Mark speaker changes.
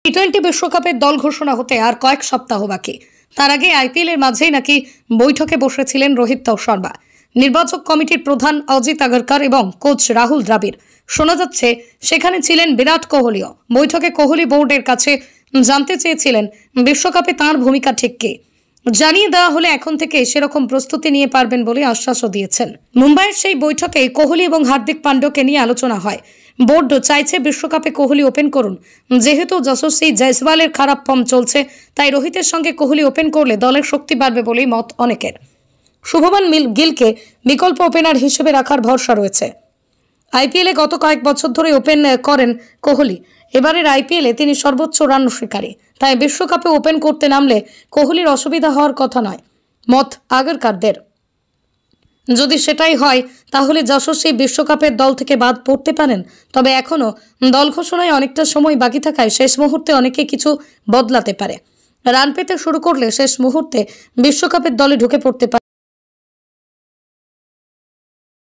Speaker 1: টি-20 বিশ্বকাপের দল ঘোষণা হতে আর কয়েক সপ্তাহ বাকি। তার আগে আইপিএল এর মাঝেই নাকি বৈঠকে বসেছিলেন রোহিত শর্মা, নির্বাচক কমিটির প্রধান অজিত আগরকর এবং কোচ রাহুল দ্রাবিড়। শোনা যাচ্ছে সেখানে ছিলেন বিরাট কোহলিও। বৈঠকে কোহলি বোর্ডের কাছে জানতে চেয়েছিলেন বিশ্বকাপে তাঁর ভূমিকা ঠিক কি। জানিয়ে দেওয়া হলে এখন থেকে সেরকম প্রস্তুতি নিয়ে পারবেন বলে আশ্বাসও দিয়েছেন। মুম্বাইয়ের সেই বৈঠকে কোহলি এবং হার্দিক পান্ডিয়াকে নিয়ে আলোচনা হয়। বোর্ড চাইছে বিশ্বকাপে কোহলি ওপেন করুন। যেহেতু যশস্বী জয়সওয়ালের খারাপ ফর্ম চলছে, তাই রোহিতের সঙ্গে কোহলি ওপেন করলে দলের শক্তি বাড়বে বলেই মত অনেকের। শুভমান গিলকে বিকল্প ওপেনার হিসেবে রাখার ভরসা রয়েছে। আইপিএলে গত কয়েক বছর ধরে ওপেন করেন কোহলি। এবারের আইপিএলে তিনি সর্বোচ্চ রান শিকারী, তাই বিশ্বকাপে ওপেন করতে নামলে কোহলির অসুবিধা হওয়ার কথা নয়, মত আগরকরদের। যদি সেটাই হয় তাহলে যশস্বী বিশ্বকাপের দল থেকে বাদ পড়তে পারেন। তবে এখনও দল ঘোষণায় অনেকটা সময় বাকি থাকায় শেষ মুহূর্তে অনেকে কিছু বদলাতে পারে। রান পেতে শুরু করলে শেষ মুহূর্তে বিশ্বকাপের দলে ঢুকে পড়তে পারে।